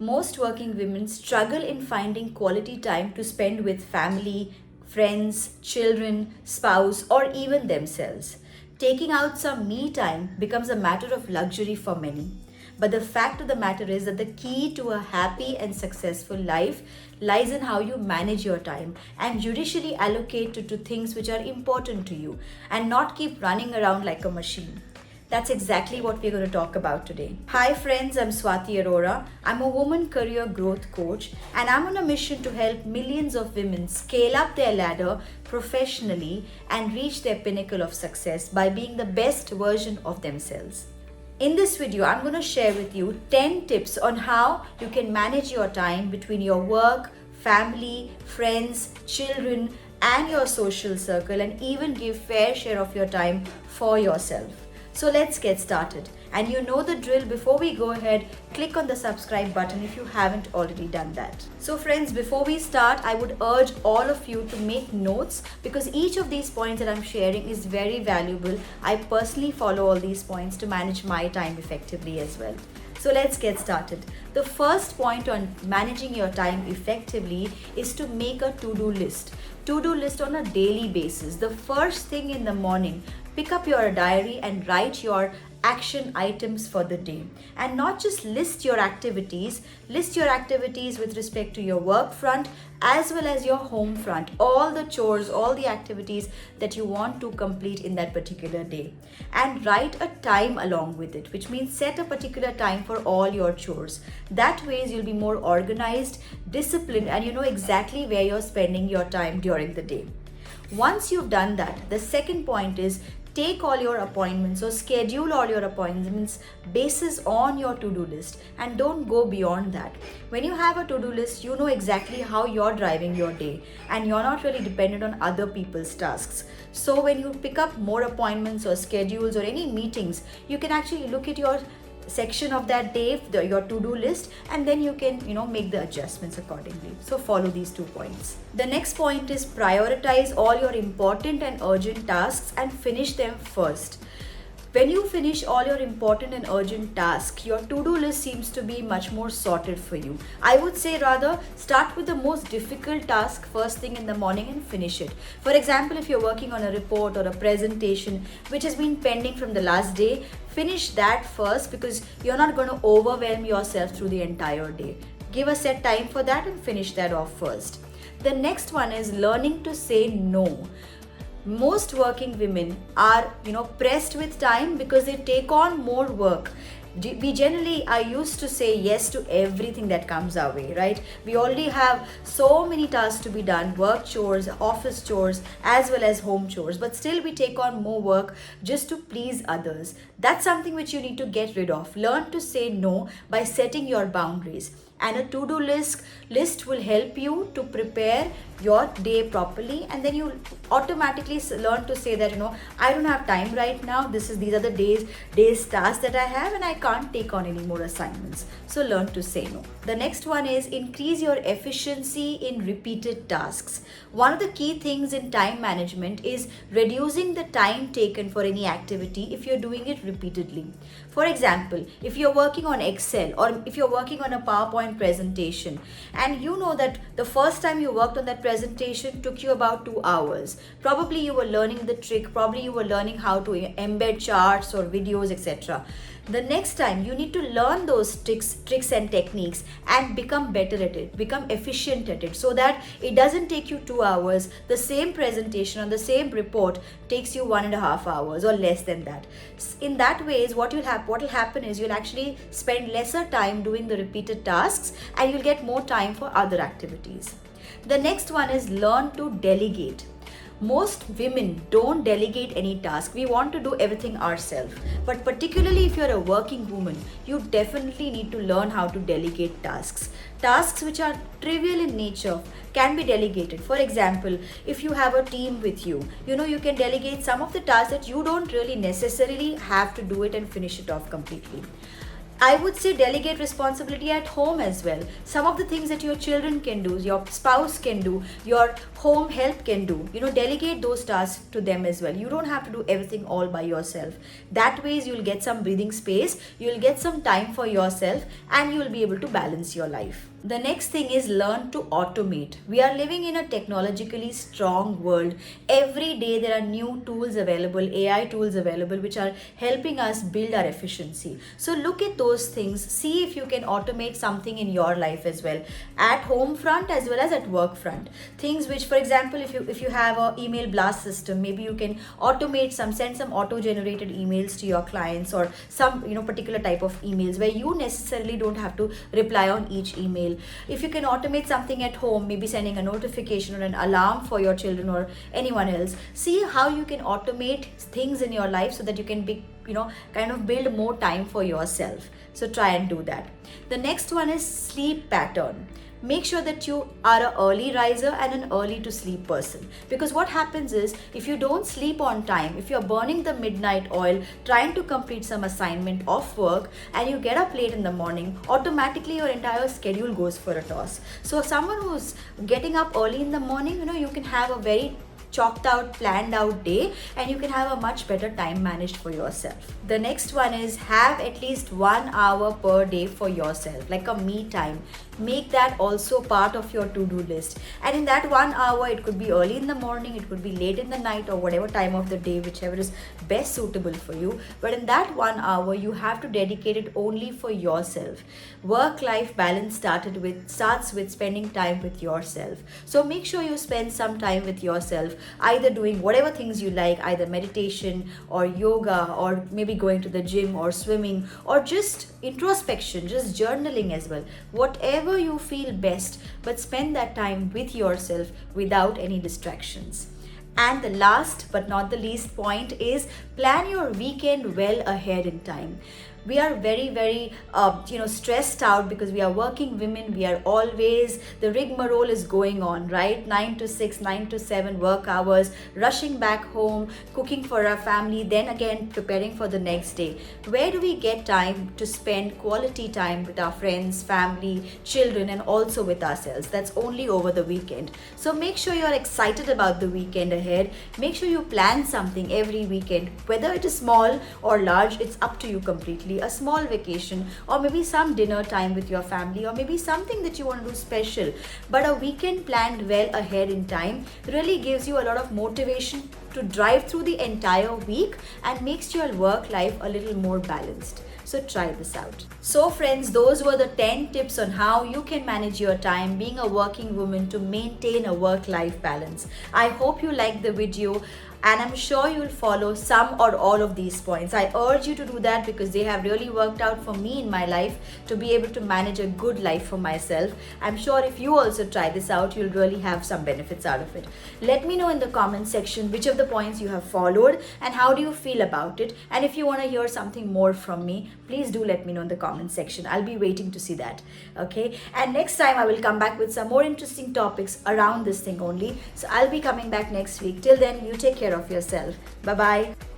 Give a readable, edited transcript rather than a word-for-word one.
most working women struggle in finding quality time to spend with family, friends, children, spouse, or even themselves. Taking out some me time becomes a matter of luxury for many. But the fact of the matter is that the key to a happy and successful life lies in how you manage your time and judiciously allocate to things which are important to you and not keep running around like a machine. That's exactly what we're going to talk about today. Hi friends, I'm Swati Arora. I'm a woman career growth coach and I'm on a mission to help millions of women scale up their ladder professionally and reach their pinnacle of success by being the best version of themselves. In this video, I'm going to share with you 10 tips on how you can manage your time between your work, family, friends, children, and your social circle, and even give fair share of your time for yourself. So let's get started. And you know the drill. Before we go ahead, click on the subscribe button if you haven't already done that. So friends, before we start, I would urge all of you to make notes because each of these points that I'm sharing is very valuable. I personally follow all these points to manage my time effectively as well. So let's get started. The first point on managing your time effectively is to make a to-do list. To-do list on a daily basis. The first thing in the morning, pick up your diary and write your action items for the day, and not just list your activities with respect to your work front as well as your home front, all the chores, all the activities that you want to complete in that particular day, and write a time along with it, which means set a particular time for all your chores. That way you'll be more organized, disciplined, and you know exactly where you're spending your time during the day. Once you've done that, the second point is take all your appointments or schedule all your appointments basis on your to-do list and don't go beyond that. When you have a to-do list, you know exactly how you're driving your day and you're not really dependent on other people's tasks. So when you pick up more appointments or schedules or any meetings, you can actually look at your section of that day, your to-do list, and then you can make the adjustments accordingly. So follow these 2 points. The next point is prioritize all your important and urgent tasks and finish them first. When you finish all your important and urgent tasks, your to-do list seems to be much more sorted for you. I would say rather start with the most difficult task first thing in the morning and finish it. For example, if you're working on a report or a presentation which has been pending from the last day, finish that first because you're not going to overwhelm yourself through the entire day. Give a set time for that and finish that off first. The next one is learning to say no. Most working women are pressed with time because they take on more work. We generally are used to say yes to everything that comes our way, right? We already have so many tasks to be done, work chores, office chores, as well as home chores, but still we take on more work just to please others. That's something which you need to get rid of. Learn to say no by setting your boundaries. And a to-do list will help you to prepare your day properly, and then you automatically learn to say that I don't have time right now. These are the day's tasks that I have, and I can't take on any more assignments. So learn to say no. The next one is increase your efficiency in repeated tasks. One of the key things in time management is reducing the time taken for any activity if you're doing it repeatedly. For example, if you're working on Excel or if you're working on a PowerPoint presentation and you know that the first time you worked on that presentation took you about 2 hours, probably you were learning the trick, probably you were learning how to embed charts or videos, etc. The next time you need to learn those tricks and techniques and become better at it, become efficient at it, so that it doesn't take you 2 hours. The same presentation or the same report takes you 1.5 hours or less than that. In that way, what will happen is you'll actually spend lesser time doing the repeated tasks and you'll get more time for other activities. The next one is learn to delegate. Most women don't delegate any task. We want to do everything ourselves. But particularly if you're a working woman, you definitely need to learn how to delegate tasks. Tasks which are trivial in nature can be delegated. For example, if you have a team with you, you can delegate some of the tasks that you don't really necessarily have to do it and finish it off completely. I would say delegate responsibility at home as well. Some of the things that your children can do, your spouse can do, your home help can do, delegate those tasks to them as well. You don't have to do everything all by yourself. That ways you'll get some breathing space, you'll get some time for yourself, and you'll be able to balance your life. The next thing is learn to automate. We are living in a technologically strong world. Every day there are new tools available, AI tools available, which are helping us build our efficiency. So look at those things. See if you can automate something in your life as well, at home front as well as at work front. Things which, for example, if you have a email blast system, maybe you can automate send some auto-generated emails to your clients, or some particular type of emails where you necessarily don't have to reply on each email. If you can automate something at home, maybe sending a notification or an alarm for your children or anyone else, see how you can automate things in your life so that you can be kind of build more time for yourself. So try and do that. The next one is sleep pattern. Make sure that you are an early riser and an early to sleep person, because what happens is, if you don't sleep on time, if you're burning the midnight oil trying to complete some assignment of work, and you get up late in the morning, automatically your entire schedule goes for a toss. So someone who's getting up early in the morning, you can have a very chalked out, planned out day, and you can have a much better time managed for yourself. The next one is have at least 1 hour per day for yourself, like a me time. Make that also part of your to-do list. And in that 1 hour, it could be early in the morning, it could be late in the night, or whatever time of the day, whichever is best suitable for you. But in that 1 hour, you have to dedicate it only for yourself. Work-life balance starts with spending time with yourself. So make sure you spend some time with yourself, either doing whatever things you like, either meditation or yoga, or maybe going to the gym or swimming, or just introspection, just journaling as well. Whatever you feel best, but spend that time with yourself without any distractions. And the last but not the least point is plan your weekend well ahead in time. We are very, very stressed out because we are working women. We are always, the rigmarole is going on, right? 9 to 6, 9 to 7 work hours, rushing back home, cooking for our family, then again preparing for the next day. Where do we get time to spend quality time with our friends, family, children, and also with ourselves? That's only over the weekend. So make sure you're excited about the weekend ahead. Make sure you plan something every weekend, whether it is small or large, it's up to you completely. A small vacation, or maybe some dinner time with your family, or maybe something that you want to do special. But a weekend planned well ahead in time really gives you a lot of motivation to drive through the entire week and makes your work life a little more balanced. So try this out. So friends, those were the 10 tips on how you can manage your time being a working woman to maintain a work-life balance. I hope you liked the video, and I'm sure you'll follow some or all of these points. I urge you to do that because they have really worked out for me in my life to be able to manage a good life for myself. I'm sure if you also try this out, you'll really have some benefits out of it. Let me know in the comment section which of the points you have followed and how do you feel about it. And if you want to hear something more from me, please do let me know in the comment section. I'll be waiting to see that. Okay, and next time I will come back with some more interesting topics around this thing only. So I'll be coming back next week. Till then, you take care of yourself. Bye bye.